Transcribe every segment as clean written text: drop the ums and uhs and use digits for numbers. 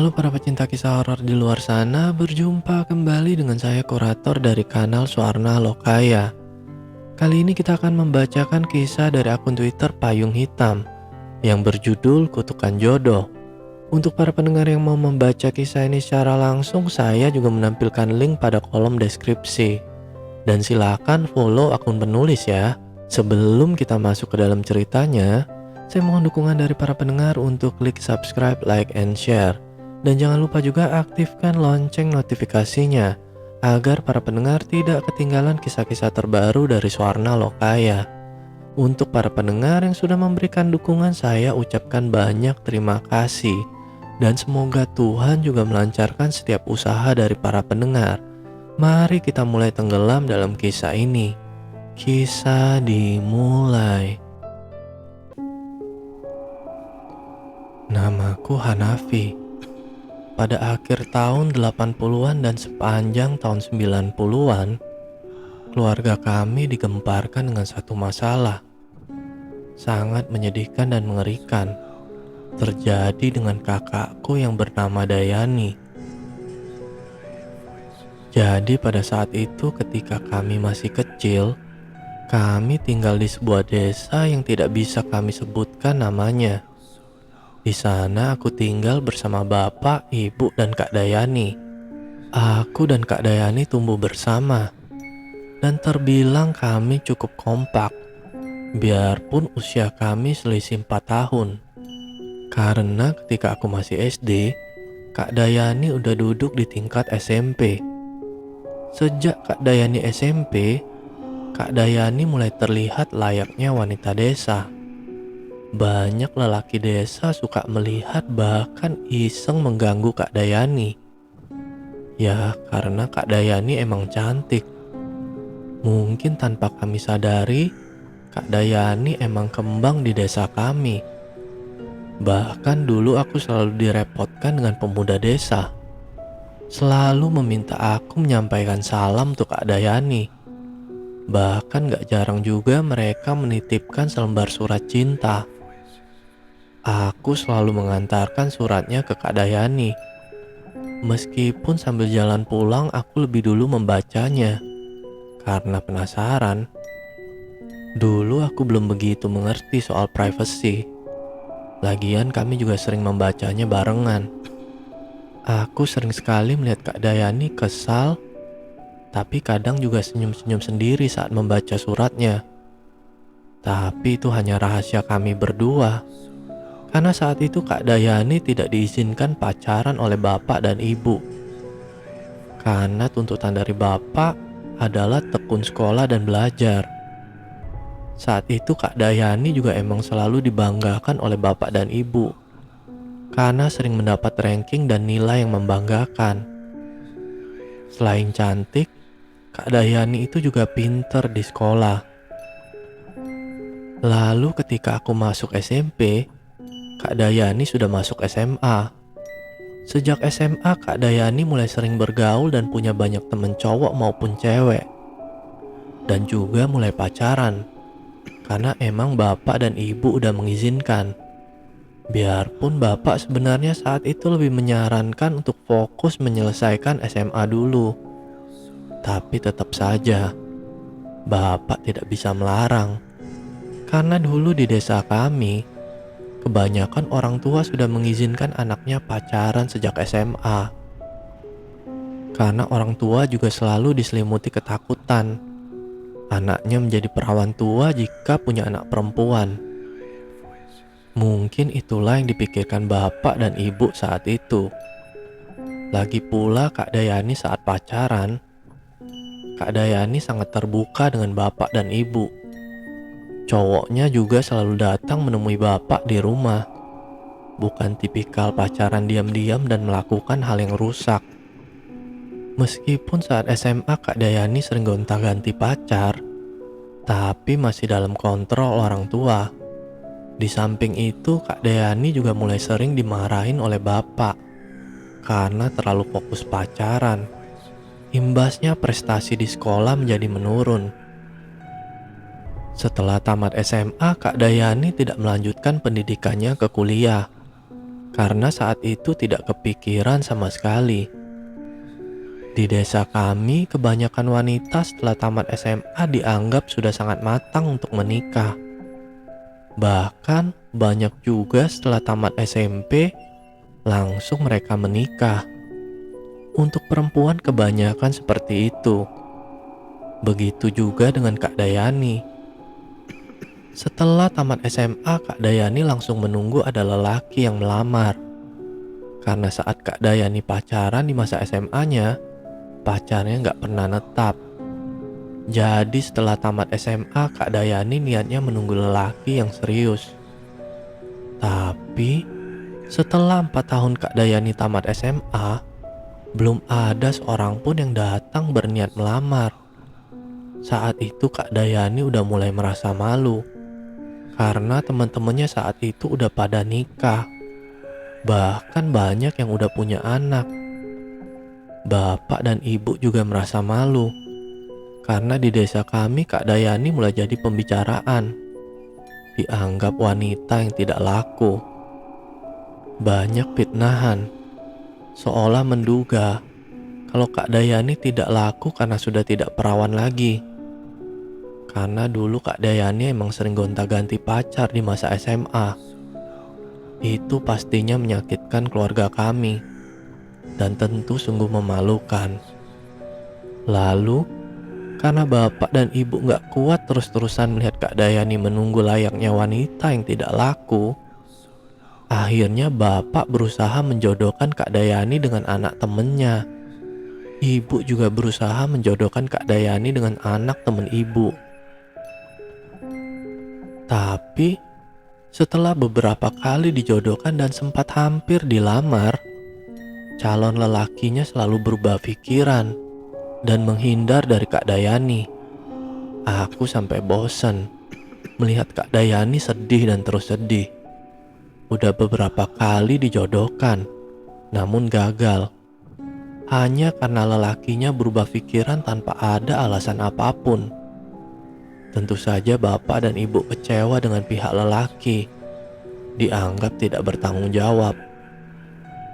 Halo para pecinta kisah horor di luar sana, berjumpa kembali dengan saya kurator dari kanal Suarna Lokaya. Kali ini kita akan membacakan kisah dari akun Twitter Payung Hitam yang berjudul Kutukan Jodoh. Untuk para pendengar yang mau membaca kisah ini secara langsung, saya juga menampilkan link pada kolom deskripsi. Dan silakan follow akun penulis ya. Sebelum kita masuk ke dalam ceritanya, saya mohon dukungan dari para pendengar untuk klik subscribe, like, and share. Dan jangan lupa juga aktifkan lonceng notifikasinya agar para pendengar tidak ketinggalan kisah-kisah terbaru dari Suarna Lokaya. Untuk para pendengar yang sudah memberikan dukungan, saya ucapkan banyak terima kasih. Dan semoga Tuhan juga melancarkan setiap usaha dari para pendengar. Mari kita mulai tenggelam dalam kisah ini. Kisah dimulai. Namaku Hanafi. Pada akhir tahun 80-an dan sepanjang tahun 90-an, keluarga kami digemparkan dengan satu masalah. Sangat menyedihkan dan mengerikan. Terjadi dengan kakakku yang bernama Dayani. Jadi pada saat itu ketika kami masih kecil, kami tinggal di sebuah desa yang tidak bisa kami sebutkan namanya. Di sana aku tinggal bersama bapak, ibu, dan Kak Dayani. Aku dan Kak Dayani tumbuh bersama. Dan terbilang kami cukup kompak. Biarpun usia kami selisih 4 tahun. Karena ketika aku masih SD, Kak Dayani udah duduk di tingkat SMP. Sejak Kak Dayani SMP, Kak Dayani mulai terlihat layaknya wanita desa. Banyak lelaki desa suka melihat bahkan iseng mengganggu Kak Dayani. Ya karena Kak Dayani emang cantik. Mungkin tanpa kami sadari, Kak Dayani emang kembang di desa kami. Bahkan dulu aku selalu direpotkan dengan pemuda desa. Selalu meminta aku menyampaikan salam untuk Kak Dayani. Bahkan gak jarang juga mereka menitipkan selembar surat cinta. Aku selalu mengantarkan suratnya ke Kak Dayani. Meskipun sambil jalan pulang aku lebih dulu membacanya. Karena penasaran. Dulu aku belum begitu mengerti soal privacy. Lagian kami juga sering membacanya barengan. Aku sering sekali melihat Kak Dayani kesal, tapi kadang juga senyum-senyum sendiri saat membaca suratnya. Tapi itu hanya rahasia kami berdua. Karena saat itu Kak Dayani tidak diizinkan pacaran oleh bapak dan ibu. Karena tuntutan dari bapak adalah tekun sekolah dan belajar. Saat itu Kak Dayani juga emang selalu dibanggakan oleh bapak dan ibu. Karena sering mendapat ranking dan nilai yang membanggakan. Selain cantik, Kak Dayani itu juga pinter di sekolah. Lalu ketika aku masuk SMP, Kak Dayani sudah masuk SMA. Sejak SMA, Kak Dayani mulai sering bergaul dan punya banyak temen cowok maupun cewek. Dan juga mulai pacaran. Karena emang bapak dan ibu udah mengizinkan. Biarpun bapak sebenarnya saat itu lebih menyarankan untuk fokus menyelesaikan SMA dulu. Tapi tetap saja, bapak tidak bisa melarang. Karena dulu di desa kami, kebanyakan orang tua sudah mengizinkan anaknya pacaran sejak SMA. Karena orang tua juga selalu diselimuti ketakutan. Anaknya menjadi perawan tua jika punya anak perempuan. Mungkin itulah yang dipikirkan bapak dan ibu saat itu. Lagi pula Kak Dayani saat pacaran, Kak Dayani sangat terbuka dengan bapak dan ibu. Cowoknya juga selalu datang menemui bapak di rumah. Bukan tipikal pacaran diam-diam dan melakukan hal yang rusak. Meskipun saat SMA Kak Dayani sering gonta-ganti pacar, tapi masih dalam kontrol orang tua. Di samping itu Kak Dayani juga mulai sering dimarahin oleh bapak karena terlalu fokus pacaran. Imbasnya prestasi di sekolah menjadi menurun. Setelah tamat SMA, Kak Dayani tidak melanjutkan pendidikannya ke kuliah karena saat itu tidak kepikiran sama sekali. Di desa kami, kebanyakan wanita setelah tamat SMA dianggap sudah sangat matang untuk menikah. Bahkan banyak juga setelah tamat SMP, langsung mereka menikah. Untuk perempuan kebanyakan seperti itu. Begitu juga dengan Kak Dayani. Setelah tamat SMA, Kak Dayani langsung menunggu ada lelaki yang melamar. Karena saat Kak Dayani pacaran di masa SMA-nya, pacarnya nggak pernah netap. Jadi setelah tamat SMA, Kak Dayani niatnya menunggu lelaki yang serius. Tapi setelah 4 tahun Kak Dayani tamat SMA, belum ada seorang pun yang datang berniat melamar. Saat itu Kak Dayani udah mulai merasa malu. Karena teman-temannya saat itu udah pada nikah. Bahkan banyak yang udah punya anak. Bapak dan ibu juga merasa malu. Karena di desa kami Kak Dayani mulai jadi pembicaraan. Dianggap wanita yang tidak laku. Banyak fitnahan. Seolah menduga kalau Kak Dayani tidak laku karena sudah tidak perawan lagi. Karena dulu Kak Dayani emang sering gonta-ganti pacar di masa SMA. Itu pastinya menyakitkan keluarga kami. Dan tentu sungguh memalukan. Lalu, karena bapak dan ibu gak kuat terus-terusan melihat Kak Dayani menunggu layaknya wanita yang tidak laku, akhirnya bapak berusaha menjodohkan Kak Dayani dengan anak temennya. Ibu juga berusaha menjodohkan Kak Dayani dengan anak temen ibu. Tapi, setelah beberapa kali dijodohkan dan sempat hampir dilamar, calon lelakinya selalu berubah pikiran dan menghindar dari Kak Dayani. Aku sampai bosan melihat Kak Dayani sedih dan terus sedih. Udah beberapa kali dijodohkan, namun gagal. Hanya karena lelakinya berubah pikiran tanpa ada alasan apapun. Tentu saja bapak dan ibu kecewa dengan pihak lelaki. Dianggap tidak bertanggung jawab.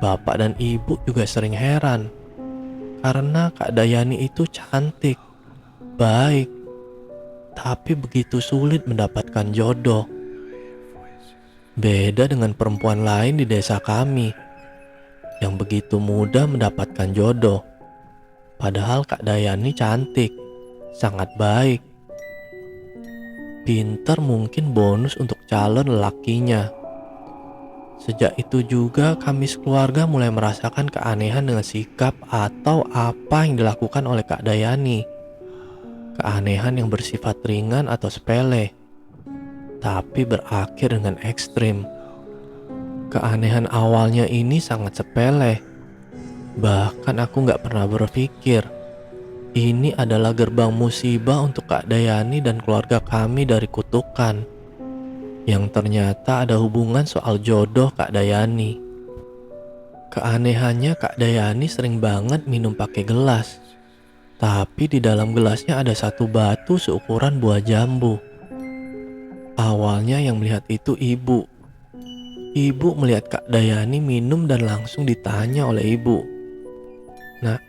Bapak dan ibu juga sering heran karena Kak Dayani itu cantik, baik, tapi begitu sulit mendapatkan jodoh. Beda dengan perempuan lain di desa kami yang begitu mudah mendapatkan jodoh. Padahal Kak Dayani cantik, sangat baik. Pinter mungkin bonus untuk calon lelakinya. Sejak itu juga kami sekeluarga mulai merasakan keanehan dengan sikap atau apa yang dilakukan oleh Kak Dayani. Keanehan yang bersifat ringan atau sepele, tapi berakhir dengan ekstrim. Keanehan awalnya ini sangat sepele. Bahkan aku gak pernah berpikir ini adalah gerbang musibah untuk Kak Dayani dan keluarga kami dari kutukan. Yang ternyata ada hubungan soal jodoh Kak Dayani. Keanehannya Kak Dayani sering banget minum pakai gelas. Tapi di dalam gelasnya ada satu batu seukuran buah jambu. Awalnya yang melihat itu ibu. Ibu melihat Kak Dayani minum dan langsung ditanya oleh ibu. "Nak,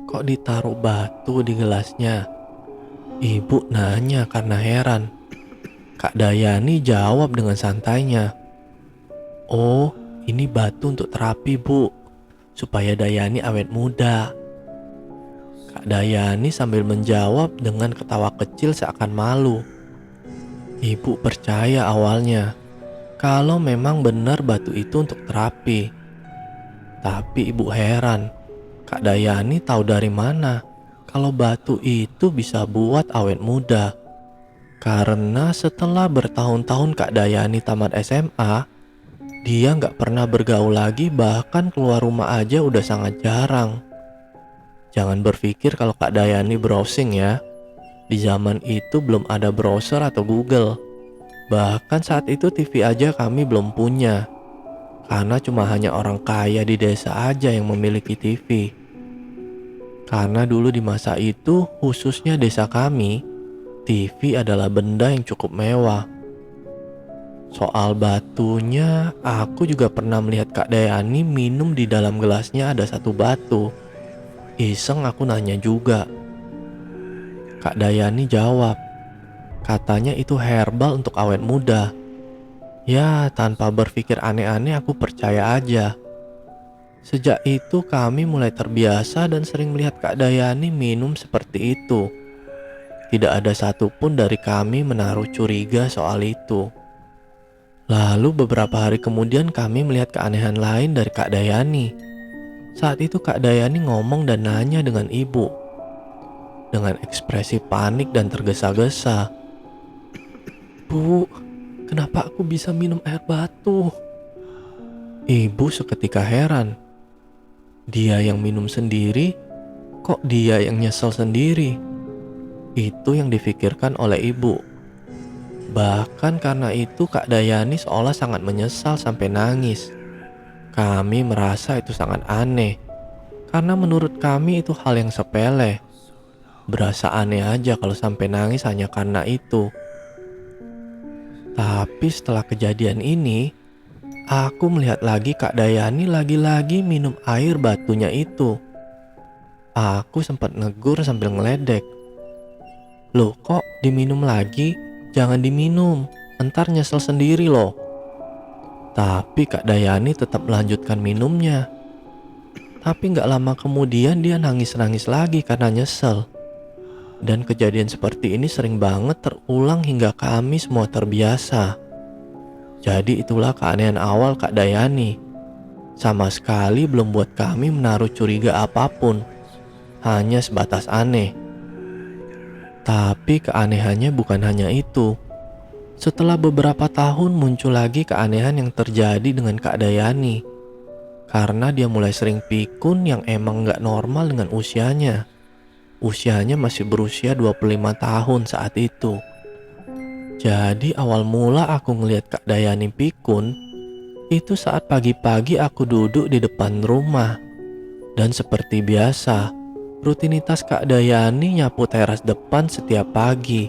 kok ditaruh batu di gelasnya?" Ibu nanya karena heran. Kak Dayani jawab dengan santainya, "Oh, ini batu untuk terapi, Bu, supaya Dayani awet muda." Kak Dayani sambil menjawab dengan ketawa kecil seakan malu. Ibu percaya awalnya kalau memang benar batu itu untuk terapi. Tapi ibu heran, Kak Dayani tahu dari mana kalau batu itu bisa buat awet muda. Karena setelah bertahun-tahun Kak Dayani tamat SMA, dia gak pernah bergaul lagi, bahkan keluar rumah aja udah sangat jarang. Jangan berpikir kalau Kak Dayani browsing ya. Di zaman itu belum ada browser atau Google. Bahkan saat itu TV aja kami belum punya. Karena cuma hanya orang kaya di desa aja yang memiliki TV. Karena dulu di masa itu, khususnya desa kami, TV adalah benda yang cukup mewah. Soal batunya, aku juga pernah melihat Kak Dayani minum di dalam gelasnya ada satu batu. Iseng aku nanya juga. Kak Dayani jawab, katanya itu herbal untuk awet muda. Ya, tanpa berpikir aneh-aneh aku percaya aja. Sejak itu kami mulai terbiasa dan sering melihat Kak Dayani minum seperti itu. Tidak ada satupun dari kami menaruh curiga soal itu. Lalu beberapa hari kemudian kami melihat keanehan lain dari Kak Dayani. Saat itu Kak Dayani ngomong dan nanya dengan ibu. Dengan ekspresi panik dan tergesa-gesa. Bu, kenapa aku bisa minum air batu? Ibu seketika heran. Dia yang minum sendiri, kok dia yang nyesel sendiri? Itu yang difikirkan oleh ibu. Bahkan karena itu Kak Dayani seolah sangat menyesal sampai nangis. Kami merasa itu sangat aneh, karena menurut kami itu hal yang sepele. Berasa aneh aja kalau sampai nangis hanya karena itu. Tapi setelah kejadian ini, aku melihat lagi Kak Dayani lagi-lagi minum air batunya itu. Aku sempat negur sambil ngeledek. Loh, kok diminum lagi? Jangan diminum, entar nyesel sendiri loh. Tapi Kak Dayani tetap melanjutkan minumnya. Tapi gak lama kemudian dia nangis-nangis lagi karena nyesel. Dan kejadian seperti ini sering banget terulang hingga kami semua terbiasa. Jadi itulah keanehan awal Kak Dayani. Sama sekali belum buat kami menaruh curiga apapun. Hanya sebatas aneh. Tapi keanehannya bukan hanya itu. Setelah beberapa tahun muncul lagi keanehan yang terjadi dengan Kak Dayani. Karena dia mulai sering pikun yang emang gak normal dengan usianya. Usianya masih berusia 25 tahun saat itu. Jadi awal mula aku ngelihat Kak Dayani pikun, itu saat pagi-pagi aku duduk di depan rumah. Dan seperti biasa, rutinitas Kak Dayani nyapu teras depan setiap pagi.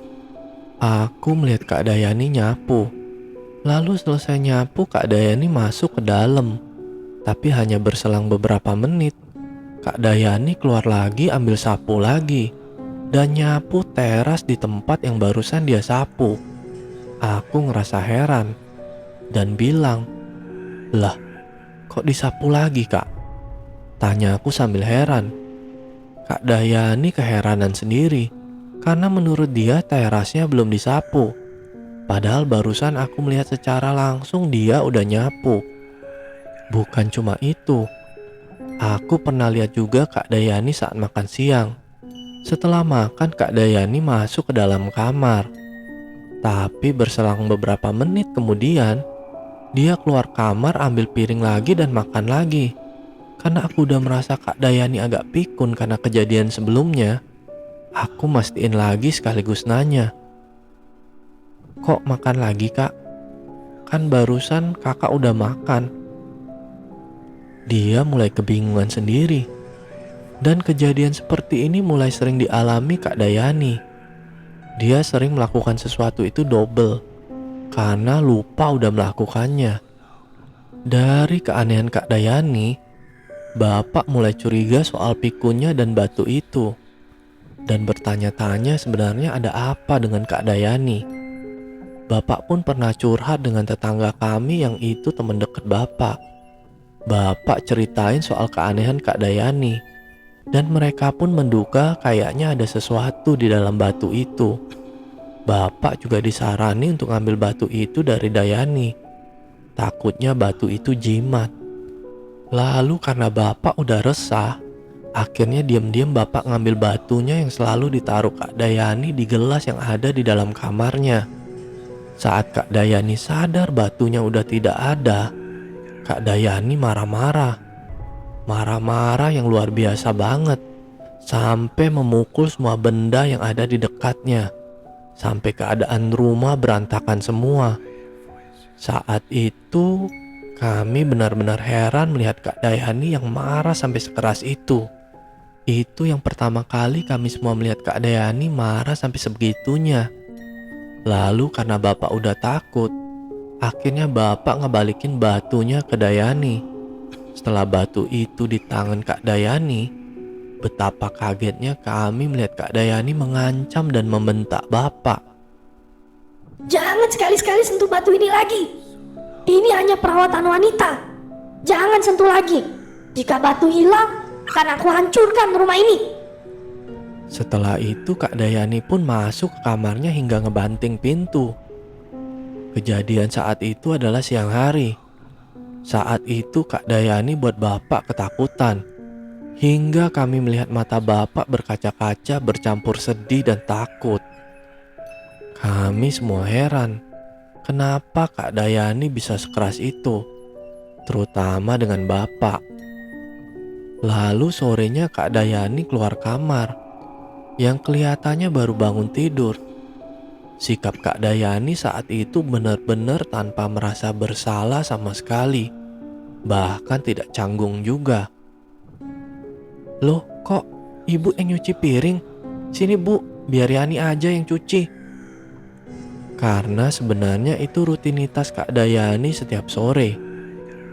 Aku melihat Kak Dayani nyapu. Lalu selesai nyapu Kak Dayani masuk ke dalam. Tapi hanya berselang beberapa menit, Kak Dayani keluar lagi ambil sapu lagi dan nyapu teras di tempat yang barusan dia sapu. Aku ngerasa heran dan bilang, "Lah, kok disapu lagi, Kak?" Tanya aku sambil heran. Kak Dayani keheranan sendiri karena menurut dia terasnya belum disapu. Padahal barusan aku melihat secara langsung dia udah nyapu. Bukan cuma itu. Aku pernah lihat juga Kak Dayani saat makan siang. Setelah makan Kak Dayani masuk ke dalam kamar. Tapi berselang beberapa menit kemudian, dia keluar kamar ambil piring lagi dan makan lagi. Karena aku udah merasa Kak Dayani agak pikun karena kejadian sebelumnya, aku mastiin lagi sekaligus nanya, "Kok makan lagi, Kak? Kan barusan kakak udah makan." Dia mulai kebingungan sendiri. Dan kejadian seperti ini mulai sering dialami Kak Dayani. Dia sering melakukan sesuatu itu double karena lupa udah melakukannya. Dari keanehan Kak Dayani, Bapak mulai curiga soal pikunnya dan batu itu. Dan bertanya-tanya sebenarnya ada apa dengan Kak Dayani. Bapak pun pernah curhat dengan tetangga kami yang itu teman dekat Bapak. Bapak ceritain soal keanehan Kak Dayani. Dan mereka pun menduga kayaknya ada sesuatu di dalam batu itu. Bapak juga disarani untuk ngambil batu itu dari Dayani. Takutnya batu itu jimat. Lalu karena Bapak udah resah, akhirnya diam-diam Bapak ngambil batunya yang selalu ditaruh Kak Dayani di gelas yang ada di dalam kamarnya. Saat Kak Dayani sadar batunya udah tidak ada, Kak Dayani marah-marah. Marah-marah yang luar biasa banget. Sampai memukul semua benda yang ada di dekatnya. Sampai keadaan rumah berantakan semua. Saat itu kami benar-benar heran melihat Kak Dayani yang marah sampai sekeras itu. Itu yang pertama kali kami semua melihat Kak Dayani marah sampai sebegitunya. Lalu karena Bapak udah takut, Akhirnya bapak ngebalikin batunya ke Dayani. Setelah batu itu di tangan Kak Dayani, betapa kagetnya kami melihat Kak Dayani mengancam dan membentak bapak. Jangan sekali-sekali sentuh batu ini lagi. Ini hanya perawatan wanita. Jangan sentuh lagi. Jika batu hilang, akan aku hancurkan rumah ini. Setelah itu Kak Dayani pun masuk ke kamarnya hingga ngebanting pintu. Kejadian saat itu adalah siang hari. Saat itu Kak Dayani buat bapak ketakutan. Hingga kami melihat mata bapak berkaca-kaca bercampur sedih dan takut. Kami semua heran. Kenapa Kak Dayani bisa sekeras itu? Terutama dengan bapak. Lalu sorenya Kak Dayani keluar kamar. Yang kelihatannya baru bangun tidur. Sikap Kak Dayani saat itu benar-benar tanpa merasa bersalah sama sekali. Bahkan tidak canggung juga. Loh, kok ibu yang nyuci piring? Sini bu, biar Yani aja yang cuci. Karena sebenarnya itu rutinitas Kak Dayani setiap sore.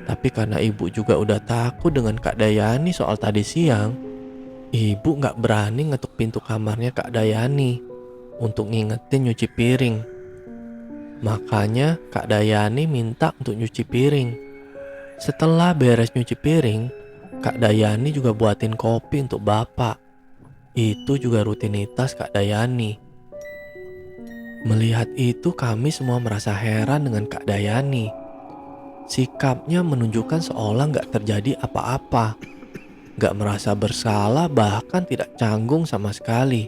Tapi karena ibu juga udah takut dengan Kak Dayani soal tadi siang, ibu gak berani ngetuk pintu kamarnya Kak Dayani untuk ngingetin nyuci piring. Makanya Kak Dayani minta untuk nyuci piring. Setelah beres nyuci piring, Kak Dayani juga buatin kopi untuk bapak. Itu juga rutinitas Kak Dayani. Melihat itu kami semua merasa heran dengan Kak Dayani. Sikapnya menunjukkan seolah gak terjadi apa-apa. Gak merasa bersalah, bahkan tidak canggung sama sekali.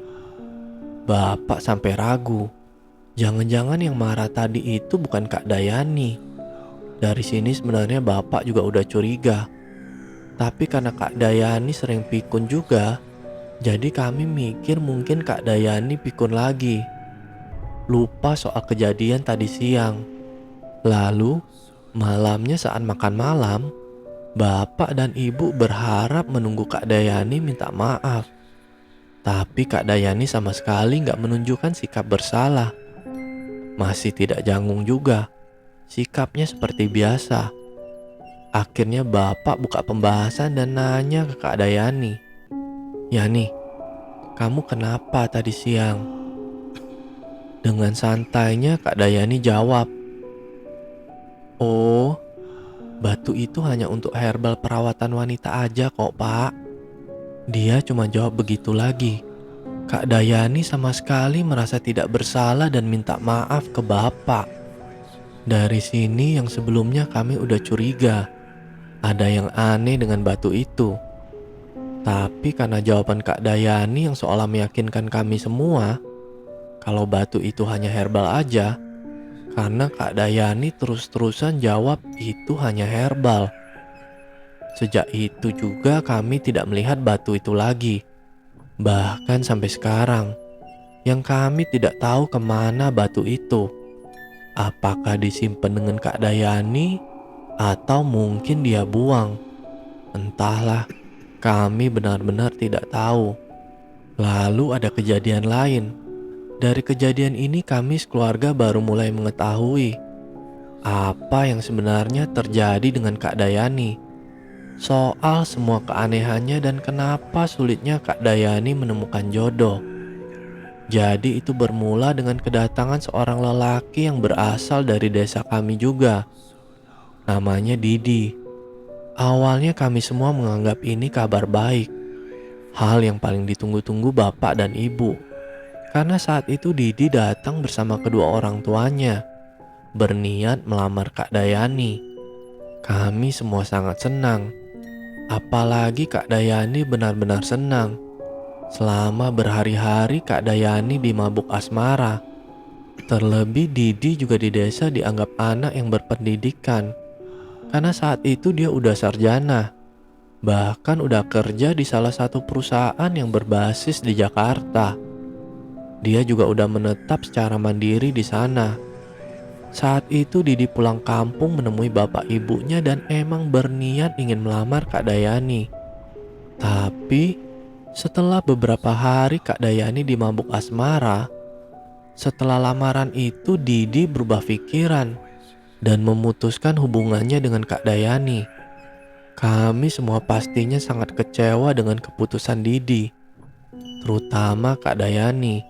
Bapak sampai ragu. Jangan-jangan yang marah tadi itu bukan Kak Dayani. Dari sini sebenarnya bapak juga udah curiga. Tapi karena Kak Dayani sering pikun juga, jadi kami mikir mungkin Kak Dayani pikun lagi. Lupa soal kejadian tadi siang. Lalu malamnya saat makan malam, bapak dan ibu berharap menunggu Kak Dayani minta maaf. Tapi Kak Dayani sama sekali gak menunjukkan sikap bersalah. Masih tidak canggung juga. Sikapnya seperti biasa. Akhirnya bapak buka pembahasan dan nanya ke Kak Dayani. Yani, kamu kenapa tadi siang? Dengan santainya Kak Dayani jawab, oh, batu itu hanya untuk herbal perawatan wanita aja kok pak. Dia cuma jawab begitu lagi. Kak Dayani sama sekali merasa tidak bersalah dan minta maaf ke bapak. Dari sini yang sebelumnya kami udah curiga. Ada yang aneh dengan batu itu. Tapi karena jawaban Kak Dayani yang seolah meyakinkan kami semua kalau batu itu hanya herbal aja, karena Kak Dayani terus-terusan jawab itu hanya herbal. Sejak itu juga kami tidak melihat batu itu lagi. Bahkan sampai sekarang, yang kami tidak tahu kemana batu itu. Apakah disimpan dengan Kak Dayani atau mungkin dia buang? Entahlah, kami benar-benar tidak tahu. Lalu ada kejadian lain. Dari kejadian ini kami sekeluarga baru mulai mengetahui apa yang sebenarnya terjadi dengan Kak Dayani. Soal semua keanehannya dan kenapa sulitnya Kak Dayani menemukan jodoh. Jadi itu bermula dengan kedatangan seorang lelaki yang berasal dari desa kami juga. Namanya Didi. Awalnya kami semua menganggap ini kabar baik. Hal yang paling ditunggu-tunggu bapak dan ibu. Karena saat itu Didi datang bersama kedua orang tuanya, berniat melamar Kak Dayani. Kami semua sangat senang. Apalagi Kak Dayani benar-benar senang. Selama berhari-hari Kak Dayani dimabuk asmara. Terlebih Didi juga di desa dianggap anak yang berpendidikan. Karena saat itu dia udah sarjana. Bahkan udah kerja di salah satu perusahaan yang berbasis di Jakarta. Dia juga udah menetap secara mandiri di sana. Saat itu Didi pulang kampung menemui bapak ibunya dan emang berniat ingin melamar Kak Dayani. Tapi setelah beberapa hari Kak Dayani dimabuk asmara, setelah lamaran itu Didi berubah pikiran. dan memutuskan hubungannya dengan Kak Dayani. Kami semua pastinya sangat kecewa dengan keputusan Didi, terutama Kak Dayani.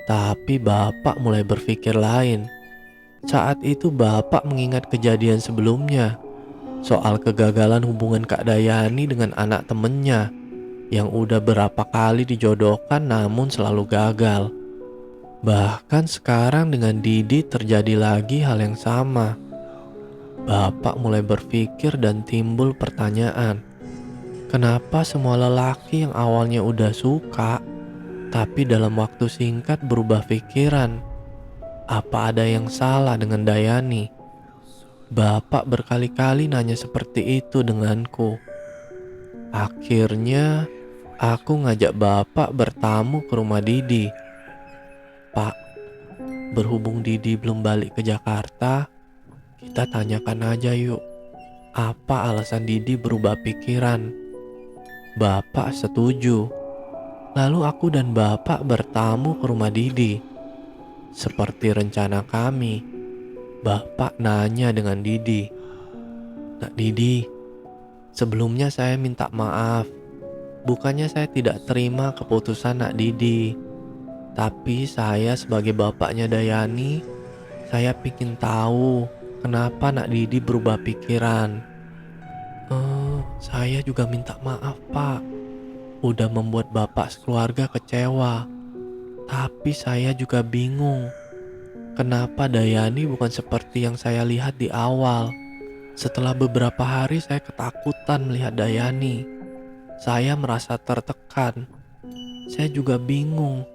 Tapi Bapak mulai berpikir lain. Saat itu Bapak mengingat kejadian sebelumnya soal kegagalan hubungan Kak Dayani dengan anak temennya yang udah berapa kali dijodohkan namun selalu gagal. Bahkan sekarang dengan Didi terjadi lagi hal yang sama. Bapak mulai berpikir dan timbul pertanyaan. Kenapa semua lelaki yang awalnya udah suka, tapi dalam waktu singkat berubah pikiran? Apa ada yang salah dengan Dayani? Bapak berkali-kali nanya seperti itu denganku. Akhirnya, aku ngajak Bapak bertamu ke rumah Didi. Pak, berhubung Didi belum balik ke Jakarta, kita tanyakan aja yuk, apa alasan Didi berubah pikiran? Bapak setuju. Lalu aku dan Bapak bertamu ke rumah Didi. Seperti rencana kami, Bapak nanya dengan Didi. Nak Didi, sebelumnya saya minta maaf. Bukannya saya tidak terima keputusan Nak Didi, tapi saya sebagai bapaknya Dayani, saya pingin tahu kenapa Nak Didi berubah pikiran. Saya juga minta maaf Pak, udah membuat Bapak sekeluarga kecewa. Tapi saya juga bingung, kenapa Dayani bukan seperti yang saya lihat di awal. Setelah beberapa hari saya ketakutan melihat Dayani. Saya merasa tertekan. Saya juga bingung,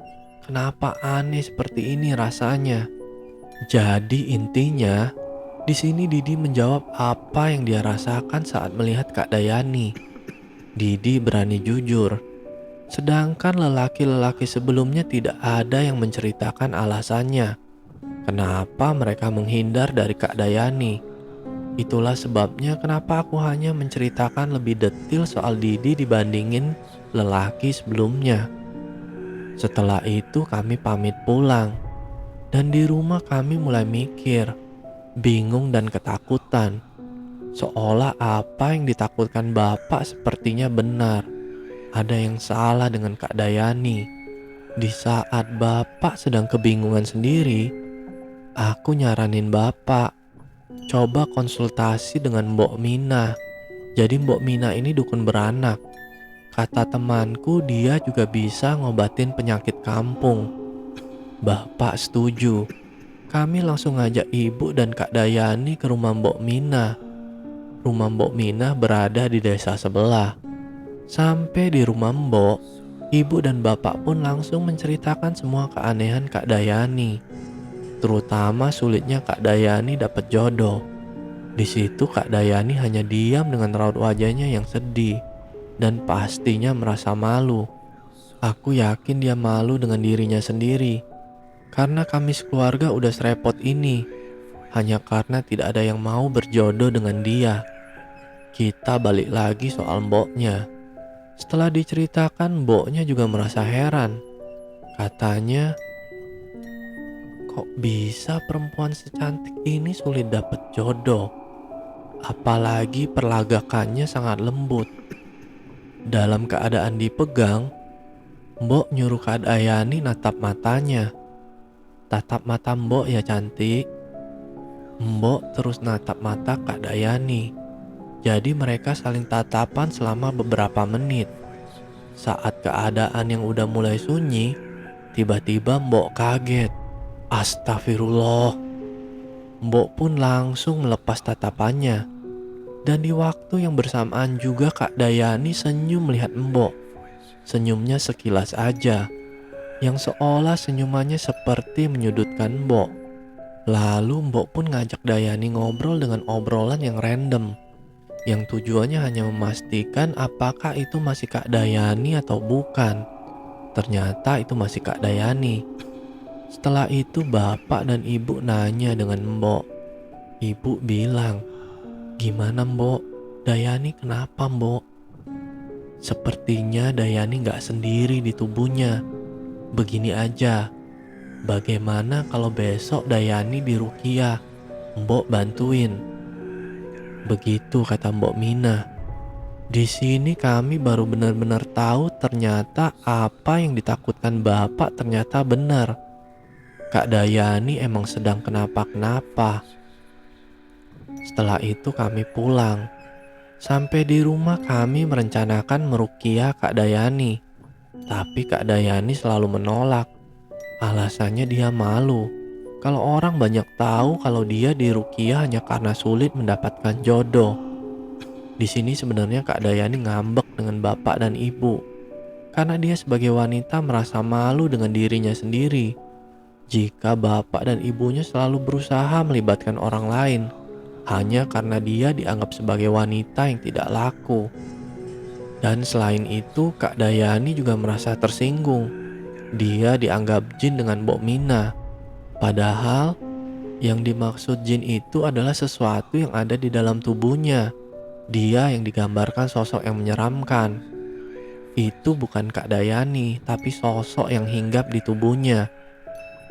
kenapa aneh seperti ini rasanya. Jadi intinya, di sini Didi menjawab apa yang dia rasakan saat melihat Kak Dayani. Didi berani jujur, sedangkan lelaki-lelaki sebelumnya tidak ada yang menceritakan alasannya. Kenapa mereka menghindar dari Kak Dayani? Itulah sebabnya kenapa aku hanya menceritakan lebih detail soal Didi dibandingin lelaki sebelumnya. Setelah itu kami pamit pulang, dan di rumah kami mulai mikir, bingung dan ketakutan. Seolah apa yang ditakutkan Bapak sepertinya benar. Ada yang salah dengan Kak Dayani. Di saat Bapak sedang kebingungan sendiri, aku nyaranin Bapak, coba konsultasi dengan Mbok Mina. Jadi Mbok Mina ini dukun beranak. Kata temanku dia juga bisa ngobatin penyakit kampung. Bapak setuju. Kami langsung ngajak ibu dan Kak Dayani ke rumah Mbok Mina. Rumah Mbok Mina berada di desa sebelah. Sampai di rumah Mbok, ibu dan bapak pun langsung menceritakan semua keanehan Kak Dayani. Terutama sulitnya Kak Dayani dapat jodoh. Di situ Kak Dayani hanya diam dengan raut wajahnya yang sedih dan pastinya merasa malu. Aku yakin dia malu dengan dirinya sendiri. Karena kami sekeluarga udah serepot ini, hanya karena tidak ada yang mau berjodoh dengan dia. Kita balik lagi soal mboknya. Setelah diceritakan, mboknya juga merasa heran. Katanya, kok bisa perempuan secantik ini sulit dapat jodoh? Apalagi perlagakannya sangat lembut. Dalam keadaan dipegang, Mbok nyuruh Kak Dayani natap matanya. Tatap mata Mbok ya cantik. Mbok terus natap mata Kak Dayani. Jadi mereka saling tatapan selama beberapa menit. Saat keadaan yang udah mulai sunyi, tiba-tiba Mbok kaget. Astagfirullah. Mbok pun langsung melepas tatapannya. Dan di waktu yang bersamaan juga Kak Dayani senyum melihat Mbok. Senyumnya sekilas aja, yang seolah senyumannya seperti menyudutkan Mbok. Lalu Mbok pun ngajak Dayani ngobrol dengan obrolan yang random, yang tujuannya hanya memastikan apakah itu masih Kak Dayani atau bukan. Ternyata itu masih Kak Dayani. Setelah itu bapak dan ibu nanya dengan Mbok. Ibu bilang, "Gimana Mbok? Dayani kenapa Mbok?" Sepertinya Dayani gak sendiri di tubuhnya. Begini aja, bagaimana kalau besok Dayani diruqyah? Mbok bantuin. Begitu kata Mbok Mina. Di sini kami baru benar-benar tahu ternyata apa yang ditakutkan bapak ternyata benar. Kak Dayani emang sedang kenapa-kenapa. Setelah itu kami pulang. Sampai di rumah kami merencanakan meruqyah Kak Dayani. Tapi Kak Dayani selalu menolak. Alasannya dia malu. Kalau orang banyak tahu kalau dia diruqyah hanya karena sulit mendapatkan jodoh. Di sini sebenarnya Kak Dayani ngambek dengan bapak dan ibu. Karena dia sebagai wanita merasa malu dengan dirinya sendiri. Jika bapak dan ibunya selalu berusaha melibatkan orang lain. Hanya karena dia dianggap sebagai wanita yang tidak laku. Dan selain itu Kak Dayani juga merasa tersinggung. Dia dianggap jin dengan Mbok Mina. Padahal yang dimaksud jin itu adalah sesuatu yang ada di dalam tubuhnya. Dia yang digambarkan sosok yang menyeramkan. Itu bukan Kak Dayani, tapi sosok yang hinggap di tubuhnya.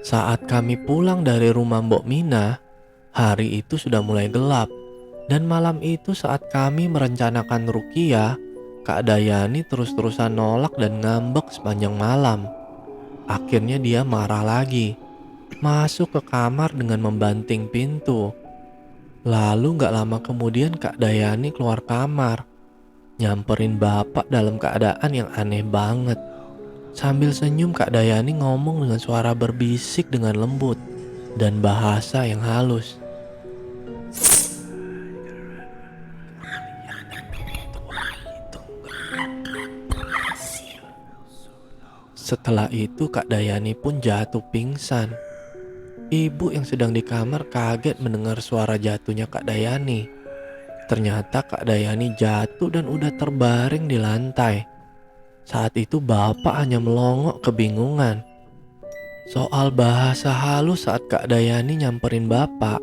Saat kami pulang dari rumah Mbok Mina, hari itu sudah mulai gelap. Dan malam itu saat kami merencanakan ruqyah, Kak Dayani terus-terusan nolak dan ngambek sepanjang malam. Akhirnya dia marah lagi. Masuk ke kamar dengan membanting pintu. Lalu gak lama kemudian Kak Dayani keluar kamar. Nyamperin bapak dalam keadaan yang aneh banget. Sambil senyum Kak Dayani ngomong dengan suara berbisik dengan lembut. Dan bahasa yang halus. Setelah itu Kak Dayani pun jatuh pingsan. Ibu yang sedang di kamar kaget mendengar suara jatuhnya Kak Dayani. Ternyata Kak Dayani jatuh dan udah terbaring di lantai. Saat itu bapak hanya melongok kebingungan. Soal bahasa halus saat Kak Dayani nyamperin bapak,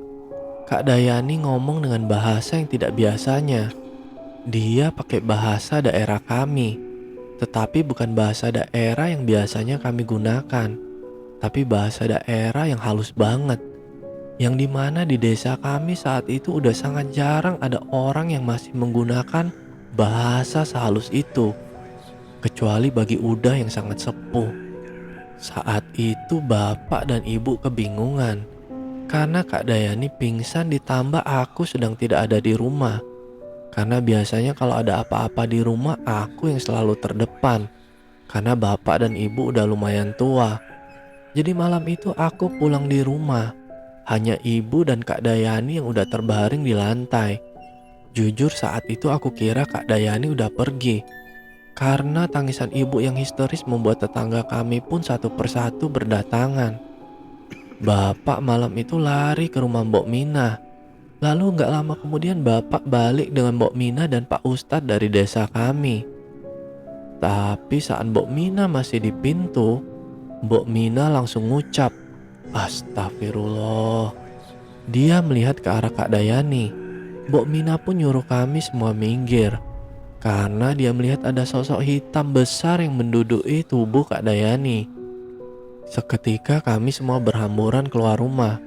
Kak Dayani ngomong dengan bahasa yang tidak biasanya. Dia pakai bahasa daerah kami, tetapi bukan bahasa daerah yang biasanya kami gunakan. Tapi bahasa daerah yang halus banget. Yang dimana di desa kami saat itu udah sangat jarang ada orang yang masih menggunakan bahasa sehalus itu. Kecuali bagi Uda yang sangat sepuh. Saat itu bapak dan ibu kebingungan. Karena Kak Dayani pingsan ditambah aku sedang tidak ada di rumah. Karena biasanya kalau ada apa-apa di rumah aku yang selalu terdepan. Karena bapak dan ibu udah lumayan tua. Jadi malam itu aku pulang di rumah. Hanya ibu dan Kak Dayani yang udah terbaring di lantai. Jujur saat itu aku kira Kak Dayani udah pergi. Karena tangisan ibu yang histeris membuat tetangga kami pun satu persatu berdatangan. Bapak malam itu lari ke rumah Mbok Mina. Lalu gak lama kemudian bapak balik dengan Mbok Mina dan Pak Ustadz dari desa kami. Tapi saat Mbok Mina masih di pintu, Mbok Mina langsung ngucap, "Astagfirullah." Dia melihat ke arah Kak Dayani. Mbok Mina pun nyuruh kami semua minggir. Karena dia melihat ada sosok hitam besar yang menduduki tubuh Kak Dayani. Seketika kami semua berhamburan keluar rumah.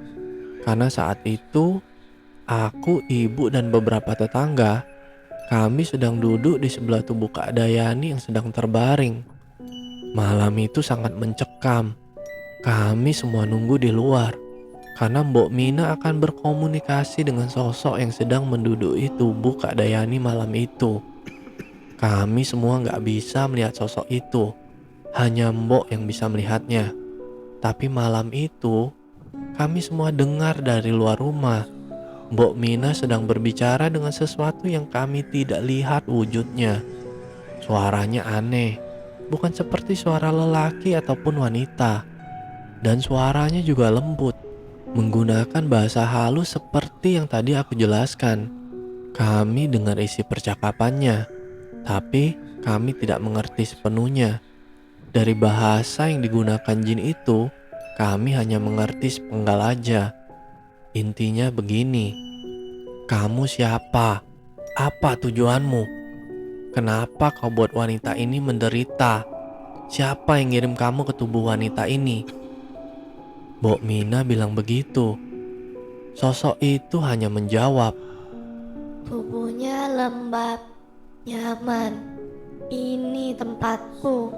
Karena saat itu, aku, ibu, dan beberapa tetangga, kami sedang duduk di sebelah tubuh Kak Dayani yang sedang terbaring. Malam itu sangat mencekam. Kami semua nunggu di luar. Karena Mbok Mina akan berkomunikasi dengan sosok yang sedang menduduki tubuh Kak Dayani malam itu. Kami semua gak bisa melihat sosok itu. Hanya Mbok yang bisa melihatnya. Tapi malam itu, kami semua dengar dari luar rumah. Mbok Mina sedang berbicara dengan sesuatu yang kami tidak lihat wujudnya. Suaranya aneh, bukan seperti suara lelaki ataupun wanita. Dan suaranya juga lembut, menggunakan bahasa halus seperti yang tadi aku jelaskan. Kami dengar isi percakapannya, tapi kami tidak mengerti sepenuhnya. Dari bahasa yang digunakan jin itu, kami hanya mengerti sepenggal aja. Intinya begini, "Kamu siapa? Apa tujuanmu? Kenapa kau buat wanita ini menderita? Siapa yang ngirim kamu ke tubuh wanita ini?" Mbok Mina bilang begitu. Sosok itu hanya menjawab, Tubuhnya lembab, nyaman. Ini tempatku.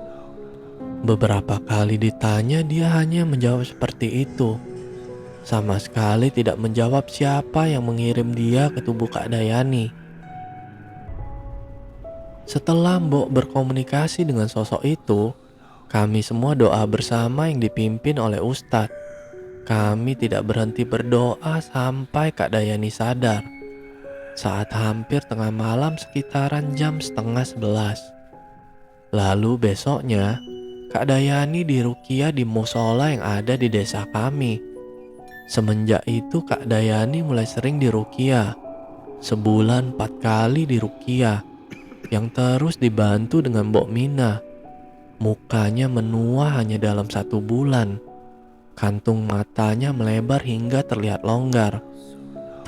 beberapa kali ditanya dia hanya menjawab seperti itu. Sama sekali tidak menjawab siapa yang mengirim dia ke tubuh Kak Dayani. Setelah Mbok berkomunikasi dengan sosok itu, kami semua doa bersama yang dipimpin oleh Ustadz. Kami tidak berhenti berdoa sampai Kak Dayani sadar. Saat hampir tengah malam sekitaran jam setengah 11. Lalu besoknya, Kak Dayani diruqyah di musola yang ada di desa kami. Semenjak itu Kak Dayani mulai sering diruqyah. Sebulan 4 kali diruqyah, yang terus dibantu dengan Mbok Mina. Mukanya menua hanya dalam 1 bulan. Kantung matanya melebar hingga terlihat longgar.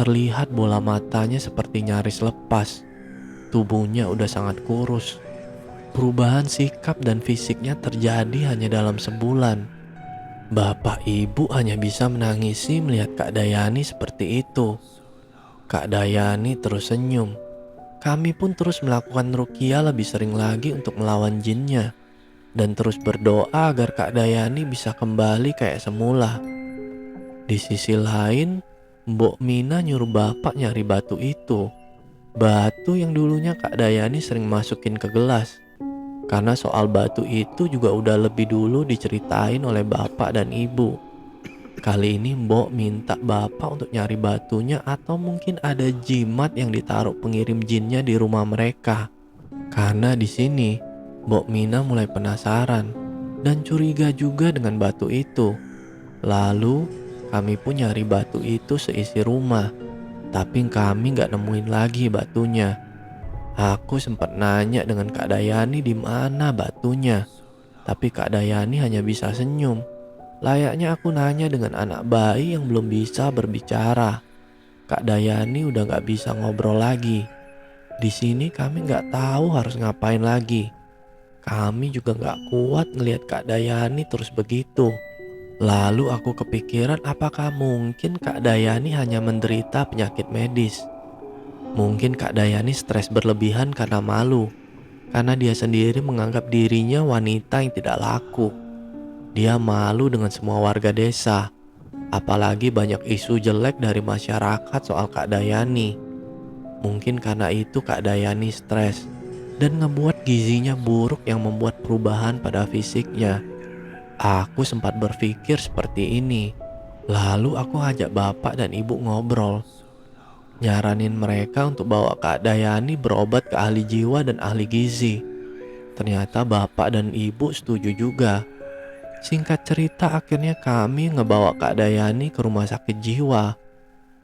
Terlihat bola matanya seperti nyaris lepas. Tubuhnya udah sangat kurus. Perubahan sikap dan fisiknya terjadi hanya dalam sebulan. Bapak ibu hanya bisa menangisi melihat Kak Dayani seperti itu. Kak Dayani terus senyum. Kami pun terus melakukan ruqyah lebih sering lagi untuk melawan jinnya. Dan terus berdoa agar Kak Dayani bisa kembali kayak semula. Di sisi lain, Mbok Mina nyuruh bapak nyari batu itu. Batu yang dulunya Kak Dayani sering masukin ke gelas. Karena soal batu itu juga udah lebih dulu diceritain oleh bapak dan ibu. Kali ini Mbok minta bapak untuk nyari batunya atau mungkin ada jimat yang ditaruh pengirim jinnya di rumah mereka. Karena di sini Mbok Mina mulai penasaran dan curiga juga dengan batu itu. Lalu kami pun nyari batu itu seisi rumah, tapi kami gak nemuin lagi batunya. Aku sempat nanya dengan Kak Dayani di mana batunya, tapi Kak Dayani hanya bisa senyum. Layaknya aku nanya dengan anak bayi yang belum bisa berbicara. Kak Dayani udah gak bisa ngobrol lagi. Di sini kami gak tahu harus ngapain lagi. Kami juga gak kuat ngelihat Kak Dayani terus begitu. Lalu aku kepikiran apakah mungkin Kak Dayani hanya menderita penyakit medis. Mungkin Kak Dayani stres berlebihan karena malu. Karena dia sendiri menganggap dirinya wanita yang tidak laku. Dia malu dengan semua warga desa. Apalagi banyak isu jelek dari masyarakat soal Kak Dayani. Mungkin karena itu Kak Dayani stres dan ngebuat gizinya buruk yang membuat perubahan pada fisiknya. Aku sempat berpikir seperti ini. Lalu aku ajak bapak dan ibu ngobrol. Nyaranin mereka untuk bawa Kak Dayani berobat ke ahli jiwa dan ahli gizi. Ternyata bapak dan ibu setuju juga. Singkat cerita akhirnya kami ngebawa Kak Dayani ke rumah sakit jiwa.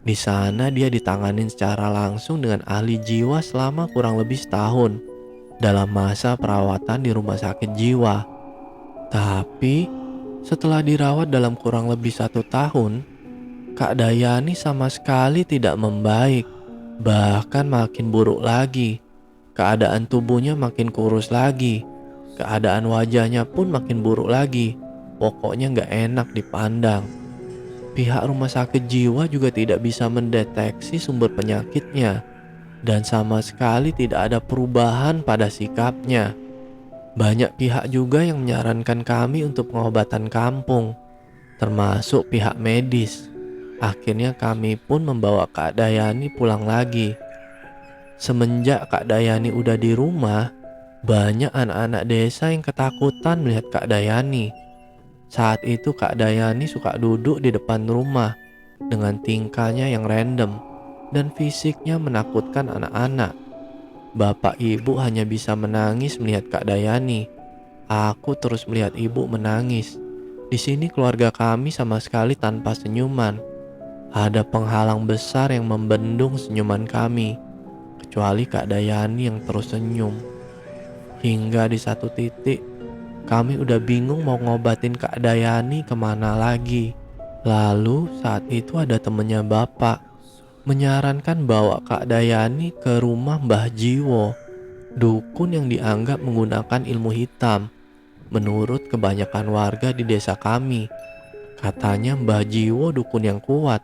Di sana dia ditanganin secara langsung dengan ahli jiwa selama kurang lebih setahun dalam masa perawatan di rumah sakit jiwa. Tapi setelah dirawat dalam kurang lebih 1 tahun, Kak Dayani sama sekali tidak membaik, bahkan makin buruk lagi. Keadaan tubuhnya makin kurus lagi, keadaan wajahnya pun makin buruk lagi. Pokoknya gak enak dipandang. Pihak rumah sakit jiwa juga tidak bisa mendeteksi sumber penyakitnya, dan sama sekali tidak ada perubahan pada sikapnya. Banyak pihak juga yang menyarankan kami untuk pengobatan kampung, termasuk pihak medis. Akhirnya kami pun membawa Kak Dayani pulang lagi. Semenjak Kak Dayani udah di rumah, banyak anak-anak desa yang ketakutan melihat Kak Dayani. Saat itu Kak Dayani suka duduk di depan rumah dengan tingkahnya yang random dan fisiknya menakutkan anak-anak. Bapak ibu hanya bisa menangis melihat Kak Dayani. Aku terus melihat ibu menangis. Di sini keluarga kami sama sekali tanpa senyuman. Ada penghalang besar yang membendung senyuman kami, kecuali Kak Dayani yang terus senyum. Hingga di satu titik, kami udah bingung mau ngobatin Kak Dayani kemana lagi. Lalu saat itu ada temennya bapak menyarankan bawa Kak Dayani ke rumah Mbah Jiwo, dukun yang dianggap menggunakan ilmu hitam. Menurut kebanyakan warga di desa kami, katanya Mbah Jiwo dukun yang kuat.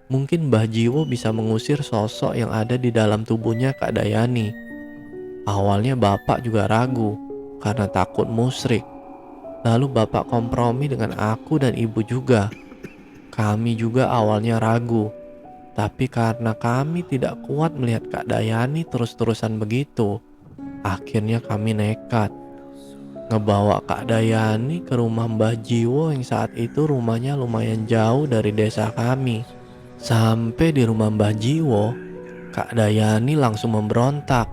Mungkin Mbah Jiwo bisa mengusir sosok yang ada di dalam tubuhnya Kak Dayani. Awalnya bapak juga ragu karena takut musyrik. Lalu bapak kompromi dengan aku dan ibu juga. Kami juga awalnya ragu. Tapi karena kami tidak kuat melihat Kak Dayani terus-terusan begitu, akhirnya kami nekat ngebawa Kak Dayani ke rumah Mbah Jiwo yang saat itu rumahnya lumayan jauh dari desa kami. Sampai di rumah Mbah Jiwo, Kak Dayani langsung memberontak,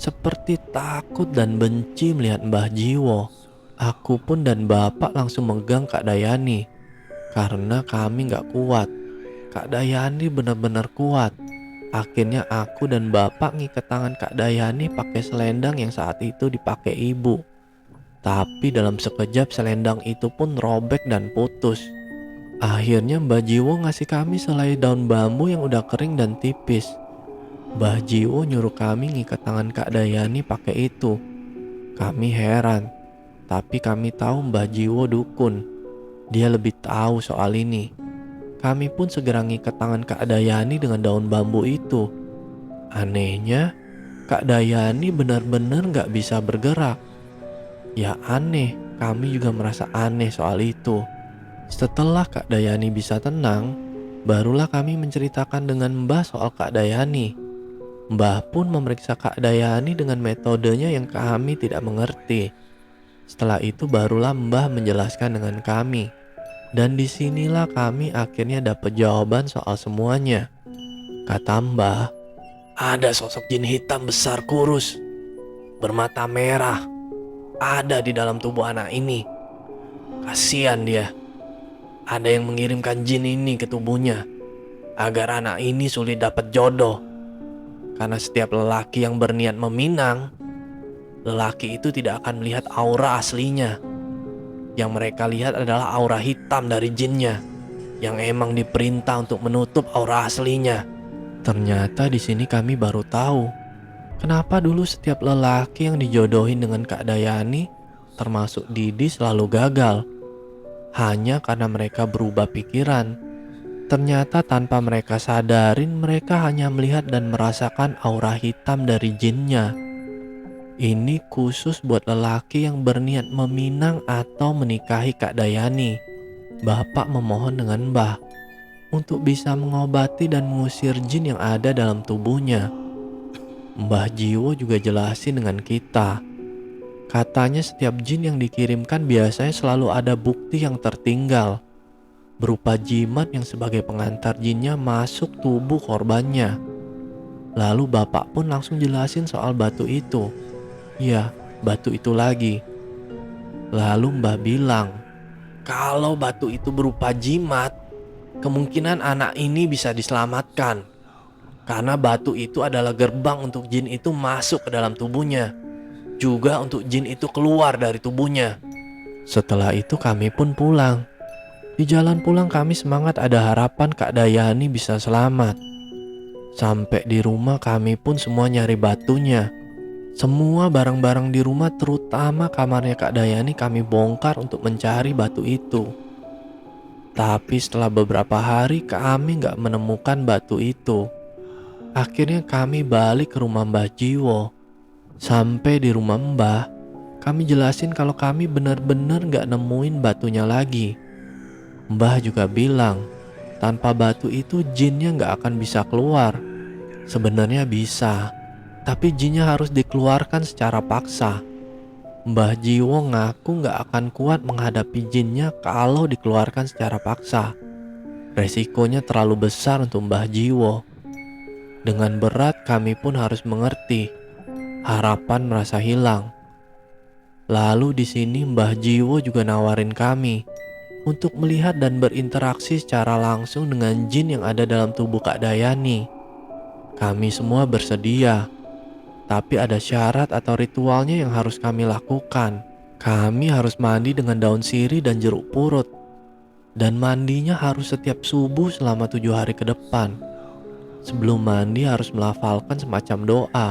seperti takut dan benci melihat Mbah Jiwo. Aku pun dan bapak langsung megang Kak Dayani, karena kami gak kuat. Kak Dayani benar-benar kuat. Akhirnya aku dan bapak ngikat tangan Kak Dayani pakai selendang yang saat itu dipakai ibu. Tapi dalam sekejap selendang itu pun robek dan putus. Akhirnya Mbah Jiwo ngasih kami selai daun bambu yang udah kering dan tipis. Mbah Jiwo nyuruh kami ngikat tangan Kak Dayani pakai itu. Kami heran, tapi kami tahu Mbah Jiwo dukun. Dia lebih tahu soal ini. Kami pun segera ngikat tangan Kak Dayani dengan daun bambu itu. Anehnya, Kak Dayani benar-benar gak bisa bergerak. Ya aneh, kami juga merasa aneh soal itu. Setelah Kak Dayani bisa tenang, barulah kami menceritakan dengan Mbah soal Kak Dayani. Mbah pun memeriksa Kak Dayani dengan metodenya yang kami tidak mengerti. Setelah itu barulah Mbah menjelaskan dengan kami. Dan disinilah kami akhirnya dapat jawaban soal semuanya. Kata Mbah, ada sosok jin hitam besar kurus, bermata merah, ada di dalam tubuh anak ini. Kasihan dia. Ada yang mengirimkan jin ini ke tubuhnya agar anak ini sulit dapat jodoh. Karena setiap lelaki yang berniat meminang, lelaki itu tidak akan melihat aura aslinya. Yang mereka lihat adalah aura hitam dari jinnya, yang emang diperintah untuk menutup aura aslinya. Ternyata di sini kami baru tahu kenapa dulu setiap lelaki yang dijodohin dengan Kak Dayani, termasuk Didi, selalu gagal. Hanya karena mereka berubah pikiran. Ternyata tanpa mereka sadarin, mereka hanya melihat dan merasakan aura hitam dari jinnya. Ini khusus buat lelaki yang berniat meminang atau menikahi Kak Dayani. Bapak memohon dengan Mbah untuk bisa mengobati dan mengusir jin yang ada dalam tubuhnya. Mbah Jiwo juga jelasin dengan kita. Katanya setiap jin yang dikirimkan biasanya selalu ada bukti yang tertinggal, berupa jimat yang sebagai pengantar jinnya masuk tubuh korbannya. Lalu bapak pun langsung jelasin soal batu itu. Ya, batu itu lagi. Lalu Mbah bilang, kalau batu itu berupa jimat, kemungkinan anak ini bisa diselamatkan. Karena batu itu adalah gerbang untuk jin itu masuk ke dalam tubuhnya, juga untuk jin itu keluar dari tubuhnya. Setelah itu kami pun pulang. Di jalan pulang kami semangat, ada harapan Kak Dayani bisa selamat. Sampai di rumah kami pun semua nyari batunya. Semua barang-barang di rumah, terutama kamarnya Kak Dayani, kami bongkar untuk mencari batu itu. Tapi setelah beberapa hari kami gak menemukan batu itu. Akhirnya kami balik ke rumah Mbah Jiwo. Sampai di rumah Mbah, kami jelasin kalau kami benar-benar gak nemuin batunya lagi. Mbah juga bilang, tanpa batu itu jinnya gak akan bisa keluar. Sebenarnya bisa, tapi jinnya harus dikeluarkan secara paksa. Mbah Jiwo ngaku gak akan kuat menghadapi jinnya kalau dikeluarkan secara paksa. Resikonya terlalu besar untuk Mbah Jiwo. Dengan berat kami pun harus mengerti. Harapan merasa hilang. Lalu di sini Mbah Jiwo juga nawarin kami untuk melihat dan berinteraksi secara langsung dengan jin yang ada dalam tubuh Kak Dayani. Kami semua bersedia. Tapi ada syarat atau ritualnya yang harus kami lakukan. Kami harus mandi dengan daun sirih dan jeruk purut. Dan mandinya harus setiap subuh selama 7 hari ke depan. Sebelum mandi harus melafalkan semacam doa.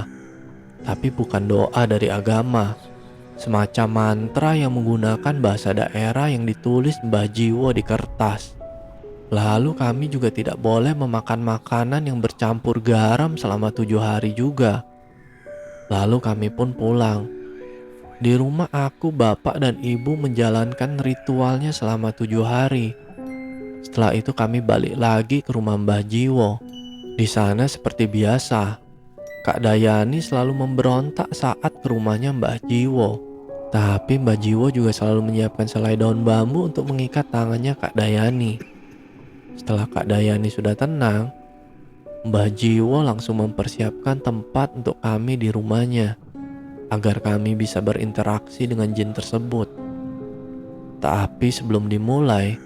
Tapi bukan doa dari agama. Semacam mantra yang menggunakan bahasa daerah yang ditulis Mbah Jiwo di kertas. Lalu kami juga tidak boleh memakan makanan yang bercampur garam selama 7 hari juga. Lalu kami pun pulang. Di rumah aku, bapak dan ibu menjalankan ritualnya selama 7 hari. Setelah itu kami balik lagi ke rumah Mbah Jiwo. Di sana seperti biasa, Kak Dayani selalu memberontak saat ke rumahnya Mbah Jiwo. Tapi Mbah Jiwo juga selalu menyiapkan selai daun bambu untuk mengikat tangannya Kak Dayani. Setelah Kak Dayani sudah tenang, Mbah Jiwo langsung mempersiapkan tempat untuk kami di rumahnya, agar kami bisa berinteraksi dengan jin tersebut. Tapi sebelum dimulai,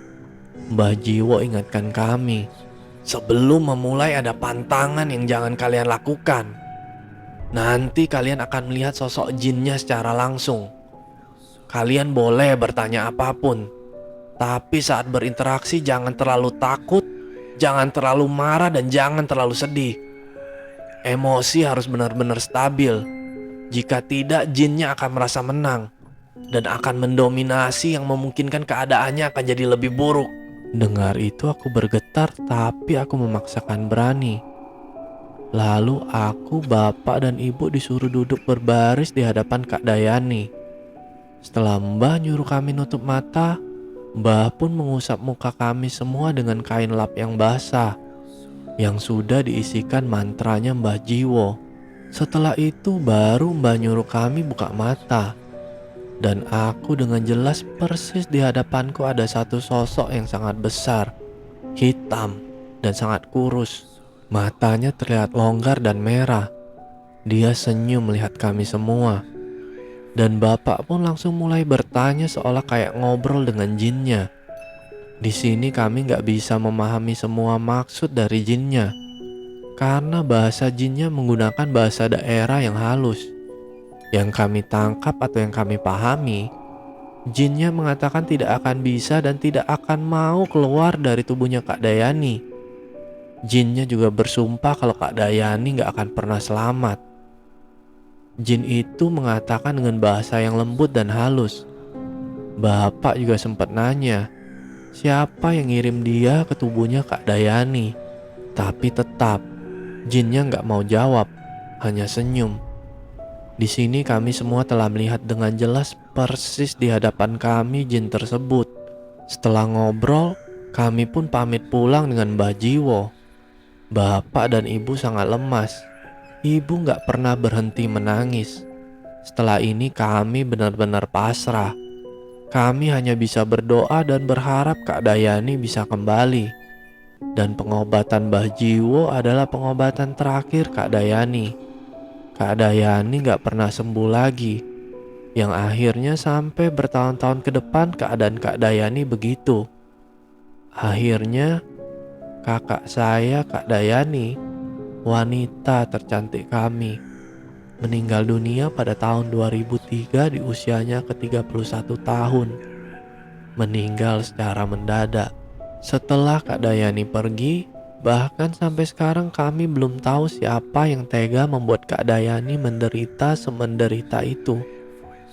Mbah Jiwo ingatkan kami, sebelum memulai ada pantangan yang jangan kalian lakukan. Nanti kalian akan melihat sosok jinnya secara langsung. Kalian boleh bertanya apapun, tapi saat berinteraksi jangan terlalu takut, jangan terlalu marah, dan jangan terlalu sedih. Emosi harus benar-benar stabil. Jika tidak, jinnya akan merasa menang dan akan mendominasi yang memungkinkan keadaannya akan jadi lebih buruk. Dengar itu aku bergetar, tapi aku memaksakan berani. Lalu aku, bapak, dan ibu disuruh duduk berbaris di hadapan Kak Dayani. Setelah Mbah nyuruh kami nutup mata, Mbah pun mengusap muka kami semua dengan kain lap yang basah, yang sudah diisikan mantranya Mbah Jiwo. Setelah itu baru Mbah nyuruh kami buka mata. Dan aku dengan jelas persis di hadapanku ada satu sosok yang sangat besar, hitam, dan sangat kurus. Matanya terlihat longgar dan merah. Dia senyum melihat kami semua. Dan bapak pun langsung mulai bertanya seolah kayak ngobrol dengan jinnya. Di sini kami gak bisa memahami semua maksud dari jinnya, karena bahasa jinnya menggunakan bahasa daerah yang halus. Yang kami tangkap atau yang kami pahami, jinnya mengatakan tidak akan bisa dan tidak akan mau keluar dari tubuhnya Kak Dayani. Jinnya juga bersumpah kalau Kak Dayani gak akan pernah selamat. Jin itu mengatakan dengan bahasa yang lembut dan halus. Bapak juga sempat nanya, siapa yang ngirim dia ke tubuhnya Kak Dayani? Tapi tetap, jinnya gak mau jawab, hanya senyum. Di sini kami semua telah melihat dengan jelas persis di hadapan kami jin tersebut. Setelah ngobrol, kami pun pamit pulang dengan Mbah Jiwo. Bapak dan ibu sangat lemas. Ibu gak pernah berhenti menangis. Setelah ini kami benar-benar pasrah. Kami hanya bisa berdoa dan berharap Kak Dayani bisa kembali. Dan pengobatan Mbah Jiwo adalah pengobatan terakhir Kak Dayani. Kak Dayani gak pernah sembuh lagi, yang akhirnya sampai bertahun-tahun ke depan keadaan Kak Dayani begitu. Akhirnya kakak saya, Kak Dayani, wanita tercantik kami, meninggal dunia pada tahun 2003 di usianya ke-31 tahun. Meninggal secara mendadak. Setelah Kak Dayani pergi, bahkan sampai sekarang kami belum tahu siapa yang tega membuat Kak Dayani menderita semenderita itu.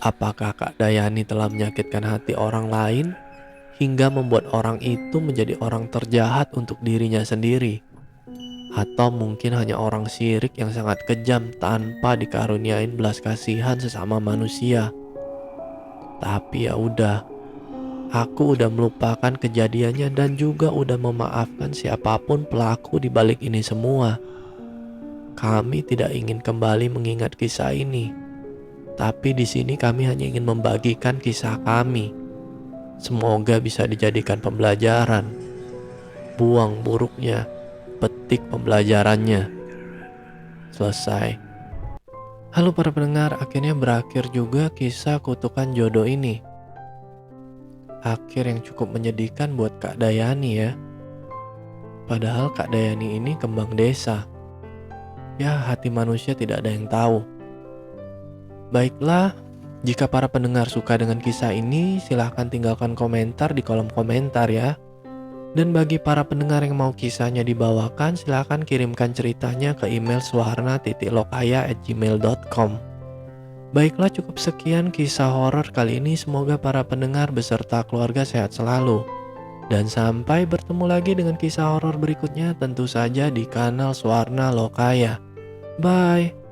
Apakah Kak Dayani telah menyakitkan hati orang lain hingga membuat orang itu menjadi orang terjahat untuk dirinya sendiri? Atau mungkin hanya orang syirik yang sangat kejam tanpa dikaruniain belas kasihan sesama manusia? Tapi ya udah, aku udah melupakan kejadiannya dan juga udah memaafkan siapapun pelaku di balik ini semua. Kami tidak ingin kembali mengingat kisah ini, tapi di sini kami hanya ingin membagikan kisah kami. Semoga bisa dijadikan pembelajaran. Buang buruknya, petik pembelajarannya. Selesai. Halo para pendengar, akhirnya berakhir juga kisah kutukan jodoh ini. Akhir yang cukup menyedihkan buat Kak Dayani ya. Padahal Kak Dayani ini kembang desa. Ya, hati manusia tidak ada yang tahu. Baiklah, jika para pendengar suka dengan kisah ini, silahkan tinggalkan komentar di kolom komentar ya. Dan bagi para pendengar yang mau kisahnya dibawakan, silahkan kirimkan ceritanya ke email suharna.lokaya@gmail.com. Baiklah, cukup sekian kisah horor kali ini. Semoga para pendengar beserta keluarga sehat selalu. Dan sampai bertemu lagi dengan kisah horor berikutnya tentu saja di kanal Swarna Lokaya. Bye.